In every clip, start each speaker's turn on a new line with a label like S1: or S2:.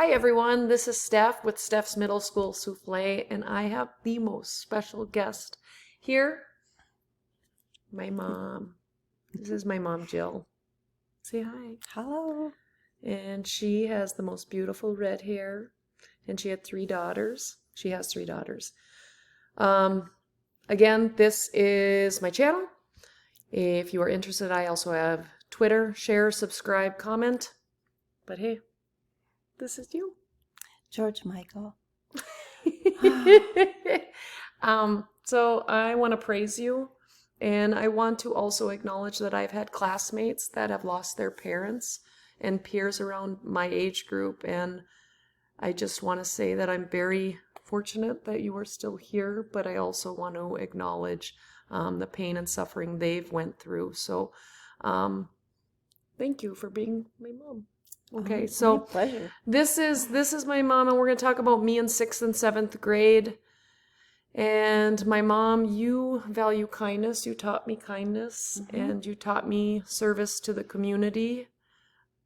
S1: Hi everyone, this is Steph with Steph's Middle School Souffle, and I have the most special guest here, my mom. This is my mom, Jill. Say hi.
S2: Hello.
S1: And she has the most beautiful red hair, and she had 3 daughters. She has 3 daughters. Again, this is my channel. If you are interested, I also have Twitter, share, subscribe, comment. But hey, this is you.
S2: George Michael.
S1: So I want to praise you, and I want to also acknowledge that I've had classmates that have lost their parents and peers around my age group, and I just want to say that I'm very fortunate that you are still here, but I also want to acknowledge the pain and suffering they've went through. So thank you for being my mom. Okay, so
S2: pleasure.
S1: This is my mom, and we're going to talk about me in 6th and 7th grade. And my mom, you value kindness. You taught me kindness, and you taught me service to the community.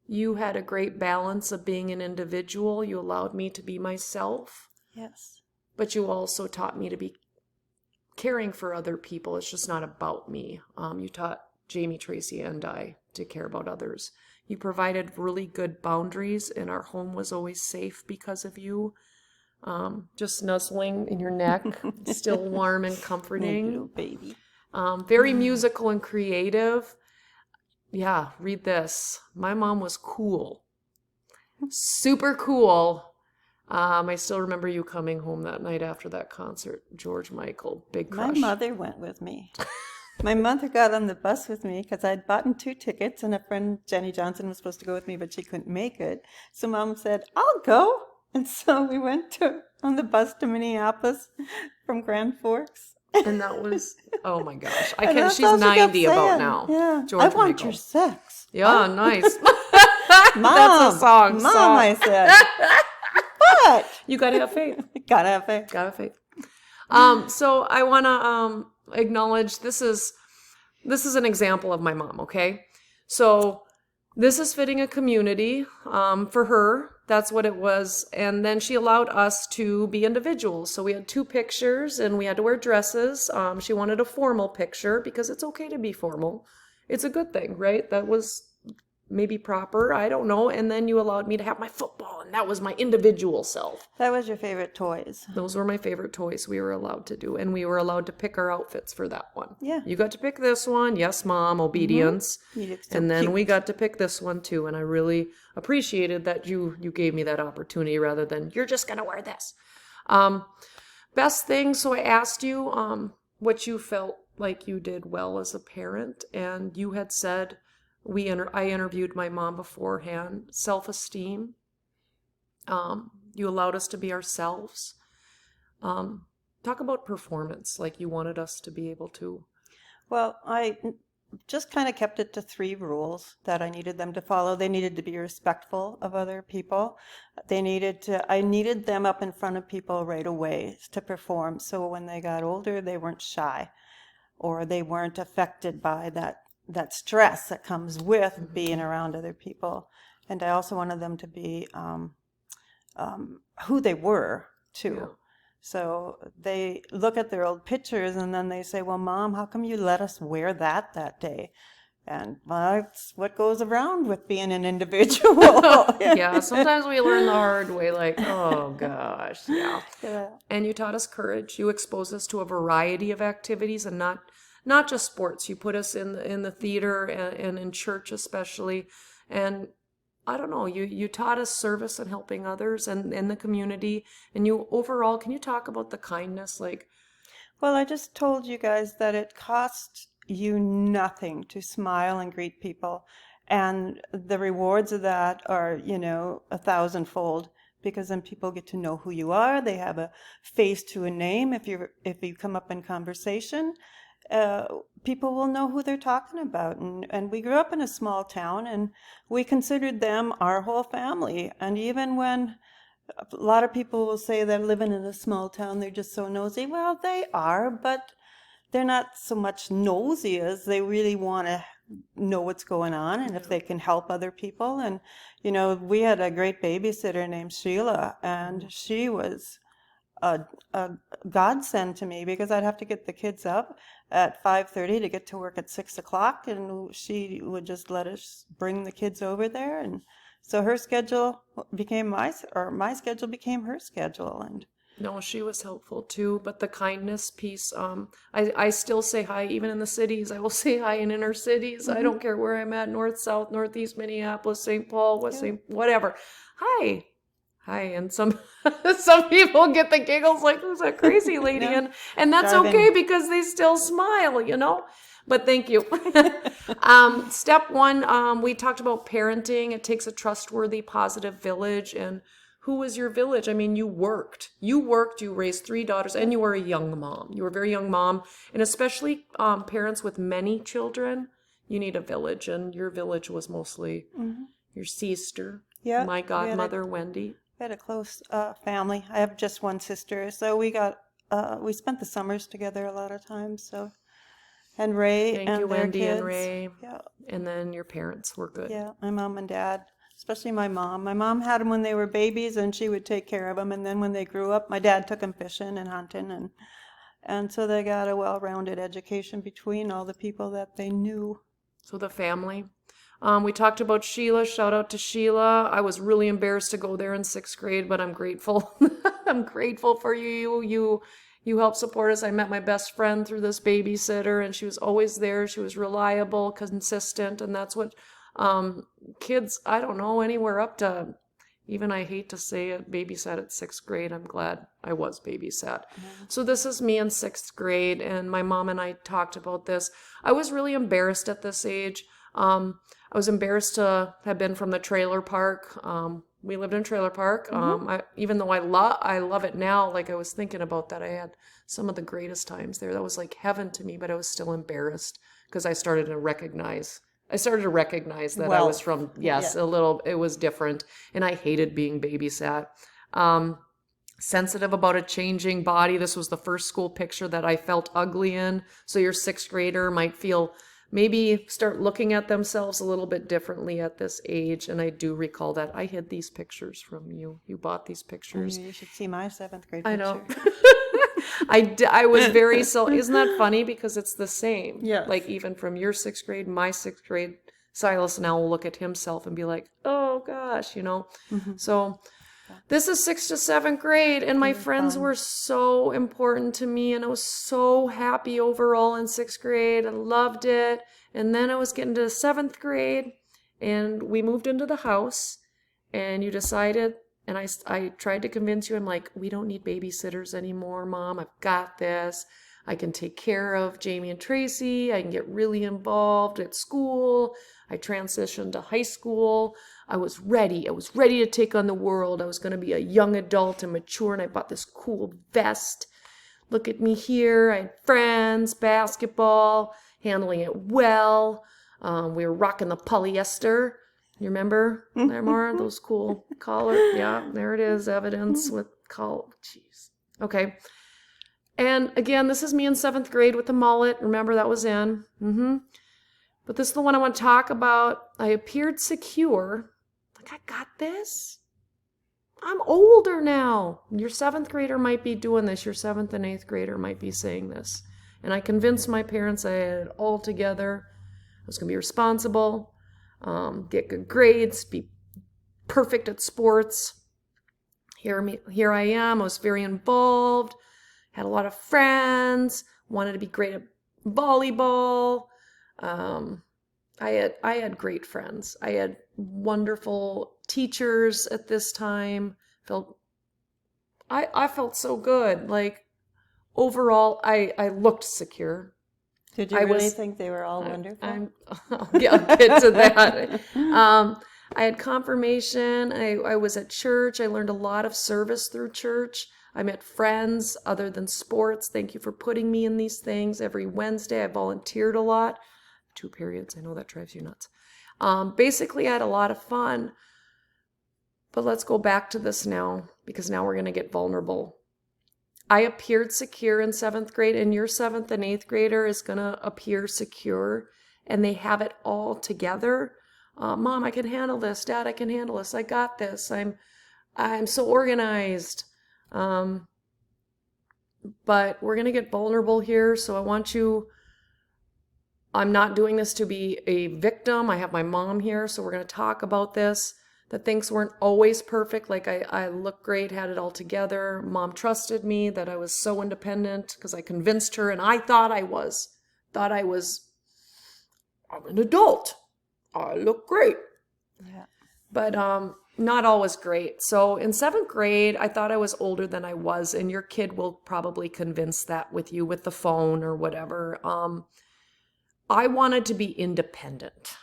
S1: You had a great balance of being an individual. You allowed me to be myself.
S2: Yes.
S1: But you also taught me to be caring for other people. It's just not about me. You taught Jamie, Tracy, and I to care about others. You provided really good boundaries, and our home was always safe because of you. Just nuzzling in your neck, still warm and comforting.
S2: Little baby.
S1: Very musical and creative. Yeah, read this. My mom was cool. Super cool. I still remember you coming home that night after that concert. George Michael, big crush.
S2: My mother went with me. My mother got on the bus with me because I'd bought 2 tickets, and a friend, Jenny Johnson, was supposed to go with me, but she couldn't make it. So Mom said, I'll go. And so we went on the bus to Minneapolis from Grand Forks.
S1: And that was, oh my gosh.
S2: She's
S1: she's 90 about now.
S2: Yeah.
S1: George
S2: I want
S1: Michael.
S2: your sex.
S1: Yeah, nice.
S2: Mom,
S1: That's a song.
S2: Mom,
S1: so.
S2: I said. But
S1: You gotta have faith.
S2: gotta have faith.
S1: Gotta have faith. So I want to acknowledge this is an example of my mom. Okay, so this is fitting a community for her. That's what it was, and then she allowed us to be individuals. So we had 2 pictures, and we had to wear dresses. She wanted a formal picture because it's okay to be formal. It's a good thing, right? That was maybe proper, I don't know. And then you allowed me to have my football, and that was my individual self.
S2: That was your favorite toys.
S1: Those were my favorite toys we were allowed to do, and we were allowed to pick our outfits for that one.
S2: Yeah.
S1: You got to pick this one. Yes, Mom, obedience.
S2: You look so
S1: And then
S2: cute.
S1: we got to pick this one too, and I really appreciated that you gave me that opportunity rather than, you're just going to wear this. Best thing, so I asked you what you felt like you did well as a parent, and you had said, I interviewed my mom beforehand, self-esteem. You allowed us to be ourselves. Talk about performance, like you wanted us to be able to.
S2: Well, I just kind of kept it to 3 rules that I needed them to follow. They needed to be respectful of other people. I needed them up in front of people right away to perform. So when they got older, they weren't shy, or they weren't affected by that stress that comes with being around other people. And I also wanted them to be who they were too. Yeah. So they look at their old pictures and then they say, well, Mom, how come you let us wear that day? And that's what goes around with being an individual.
S1: Yeah, sometimes we learn the hard way, like, oh gosh, yeah. And you taught us courage. You exposed us to a variety of activities, and not just sports. You put us in the theater and in church especially. And I don't know, you taught us service and helping others and in the community. And you overall, can you talk about the kindness?
S2: Well, I just told you guys that it costs you nothing to smile and greet people. And the rewards of that are, 1,000-fold, because then people get to know who you are. They have a face to a name. If you come up in conversation, people will know who they're talking about. And we grew up in a small town, and we considered them our whole family. And even when a lot of people will say they're living in a small town, they're just so nosy. Well, they are, but they're not so much nosy as they really want to know what's going on and if they can help other people. And, we had a great babysitter named Sheila, and she was a godsend to me because I'd have to get the kids up at 5:30 to get to work at 6 o'clock, and she would just let us bring the kids over there. And so her schedule became my schedule became her schedule. And
S1: No, she was helpful too, but the kindness piece, I still say hi, even in the cities. I will say hi in inner cities. I don't care where I'm at, north, south, northeast, Minneapolis, St. Paul, West St. whatever. Hi. Hi. And some some people get the giggles like, who's that crazy lady?
S2: Yeah.
S1: And that's
S2: Driving.
S1: okay because they still smile. But thank you. Step one, we talked about parenting. It takes a trustworthy, positive village. And who was your village? I mean, you worked, you raised 3 daughters, and you were a young mom. You were a very young mom. And especially parents with many children, you need a village. And your village was mostly your sister,
S2: Yeah,
S1: my godmother, Wendy.
S2: we had a close family. I have just one sister, so we spent the summers together a lot of times. So, and Ray
S1: Thank
S2: and
S1: you,
S2: their
S1: Wendy
S2: kids.
S1: and Ray.
S2: Yeah,
S1: And then your parents were good.
S2: yeah, my mom and dad, especially my mom. My mom had them when they were babies, and she would take care of them. And then when they grew up, my dad took them fishing and hunting, and so they got a well-rounded education between all the people that they knew.
S1: So the family. We talked about Sheila. Shout out to Sheila. I was really embarrassed to go there in 6th grade, but I'm grateful. I'm grateful for you. You helped support us. I met my best friend through this babysitter, and she was always there. She was reliable, consistent, and that's what kids, I don't know, anywhere up to, even I hate to say it, babysat at 6th grade. I'm glad I was babysat. So this is me in 6th grade, and my mom and I talked about this. I was really embarrassed at this age. I was embarrassed to have been from the trailer park. We lived in a trailer park. Even though I love it now, like I was thinking about that, I had some of the greatest times there. That was like heaven to me, but I was still embarrassed because I started to recognize that I was from, a little, it was different. And I hated being babysat. Sensitive about a changing body. This was the first school picture that I felt ugly in. So your 6th grader might maybe start looking at themselves a little bit differently at this age. And I do recall that. I hid these pictures from you. You bought these pictures.
S2: You should see my 7th grade picture.
S1: I know. I was very, isn't that funny? Because it's the same.
S2: Yes.
S1: Like even from your 6th grade, my 6th grade, Silas now will look at himself and be like, oh gosh, So this is 6th to 7th grade, and my friends were so important to me, and I was so happy overall in 6th grade. I loved it. And then I was getting to 7th grade, and we moved into the house, and you decided, and I tried to convince you, I'm like, we don't need babysitters anymore, Mom. I've got this. I can take care of Jamie and Tracy. I can get really involved at school. I transitioned to high school. I was ready. I was ready to take on the world. I was going to be a young adult and mature, and I bought this cool vest. Look at me here. I had friends, basketball, handling it well. We were rocking the polyester. You remember there, Mara? Those cool collar. Yeah, there it is. Evidence with collar. Jeez. Okay. And again, this is me in 7th grade with the mullet. Remember, that was in. But this is the one I want to talk about. I appeared secure. Like, I got this. I'm older now. Your 7th grader might be doing this. Your 7th and 8th grader might be saying this. And I convinced my parents I had it all together. I was going to be responsible, get good grades, be perfect at sports. Here I am. I was very involved. Had a lot of friends, wanted to be great at volleyball. I had great friends. I had wonderful teachers at this time. I felt so good. Like overall, I looked secure.
S2: Did you really think they were all wonderful?
S1: I'll get to that. I had confirmation. I was at church. I learned a lot of service through church. I met friends other than sports. Thank you for putting me in these things. Every Wednesday, I volunteered a lot. 2 periods. I know that drives you nuts. Basically, I had a lot of fun. But let's go back to this now, because now we're going to get vulnerable. I appeared secure in 7th grade, and your 7th and 8th grader is going to appear secure and they have it all together. Mom, I can handle this. Dad, I can handle this. I got this. I'm so organized. But we're going to get vulnerable here. So I'm not doing this to be a victim. I have my mom here. So we're going to talk about this, that things weren't always perfect. Like I looked great, had it all together. Mom trusted me, that I was so independent because I convinced her, and I thought I was. I'm an adult. I look great.
S2: Yeah.
S1: But not always great. So in 7th grade, I thought I was older than I was, and your kid will probably convince that with you with the phone or whatever. I wanted to be independent,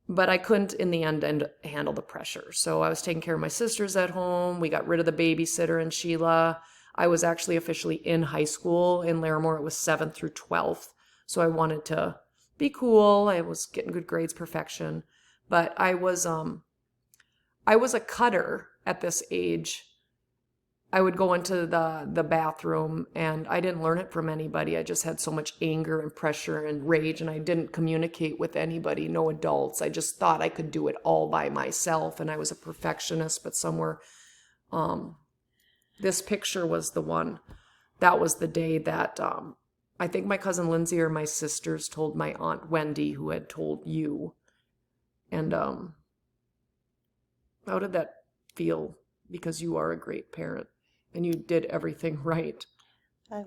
S1: but I couldn't in the end handle the pressure. So I was taking care of my sisters at home. We got rid of the babysitter and Sheila. I was actually officially in high school. In Larimore, it was 7th through 12th. So I wanted to be cool. I was getting good grades, perfection. But I was a cutter at this age. I would go into the bathroom, and I didn't learn it from anybody. I just had so much anger and pressure and rage, and I didn't communicate with anybody, no adults. I just thought I could do it all by myself, and I was a perfectionist. But somewhere, this picture was the one. That was the day that I think my cousin Lindsay or my sisters told my Aunt Wendy, who had told you. And how did that feel? Because you are a great parent and you did everything right.
S2: I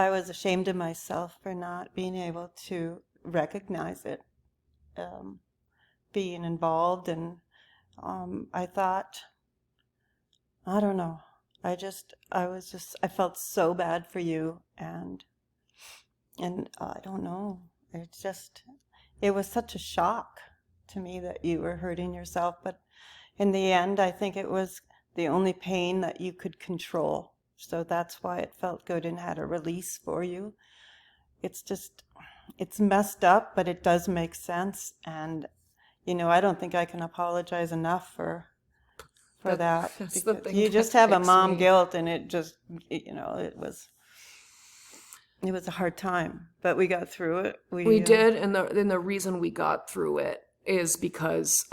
S2: was ashamed of myself for not being able to recognize it, being involved. And I thought, I don't know. I felt so bad for you. And I don't know. It was such a shock to me that you were hurting yourself. But in the end, I think it was the only pain that you could control. So that's why it felt good and had a release for you. It's messed up, but it does make sense. And, I don't think I can apologize enough for that.
S1: That's the thing.
S2: You just have a mom guilt, and it just, it was a hard time, but we got through it.
S1: We did, and the reason we got through it is because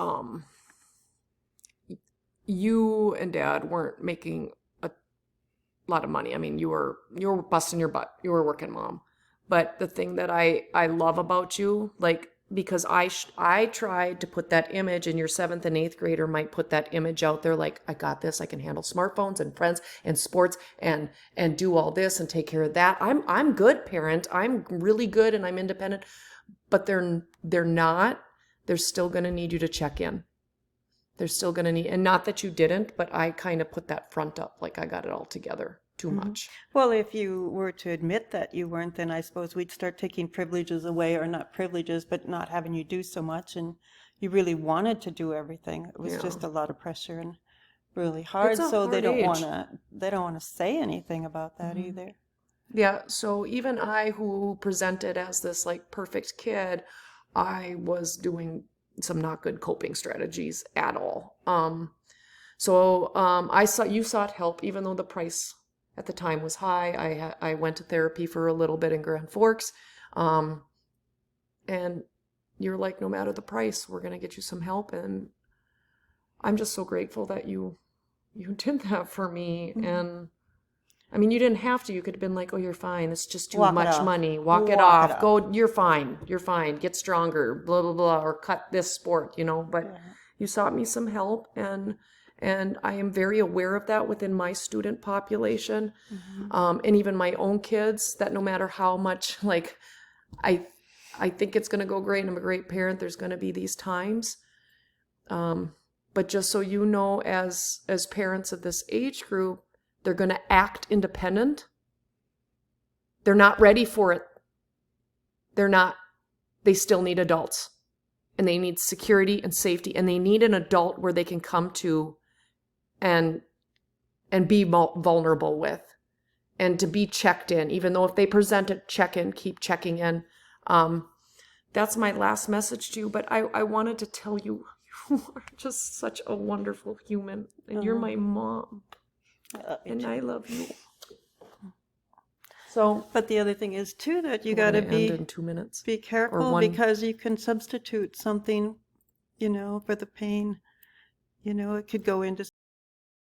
S1: you and Dad weren't making a lot of money. I mean, you were busting your butt. You were a working mom. But the thing that I love about you, like, because I tried to put that image, and your 7th and 8th grader might put that image out there, like, I got this. I can handle smartphones and friends and sports and do all this and take care of that. I'm good, parent. I'm really good, and I'm independent. But they're not. They're still going to need you to check in. They're still going to need, and not that you didn't, but I kind of put that front up, like I got it all together too much.
S2: Well, if you were to admit that you weren't, then I suppose we'd start taking privileges away, or not privileges, but not having you do so much. And you really wanted to do everything. It was just a lot of pressure and really hard. So they don't want to say anything about that either.
S1: Yeah. So even I, who presented as this like perfect kid, I was doing some not good coping strategies at all. You sought help, even though the price at the time was high. I went to therapy for a little bit in Grand Forks. And you're like, no matter the price, we're going to get you some help. And I'm just so grateful that you did that for me. And I mean, you didn't have to. You could have been like, oh, you're fine. It's just too much money. Walk it off. Go, you're fine. You're fine. Get stronger, blah, blah, blah, or cut this sport, But you sought me some help, and I am very aware of that within my student population, and even my own kids, that no matter how much, like, I think it's going to go great and I'm a great parent, there's going to be these times. But just so you know, as parents of this age group, they're going to act independent. They're not ready for it. They still need adults, and they need security and safety, and they need an adult where they can come to and be vulnerable with, and to be checked in, even though if they present it, check in, keep checking in. That's my last message to you, but I wanted to tell you, you are just such a wonderful human, and you're my mom. And I love you. So
S2: But the other thing is too that you
S1: we're
S2: got to
S1: gonna end in 2 minutes.
S2: be careful
S1: one-
S2: because you can substitute something, for the pain. It could go into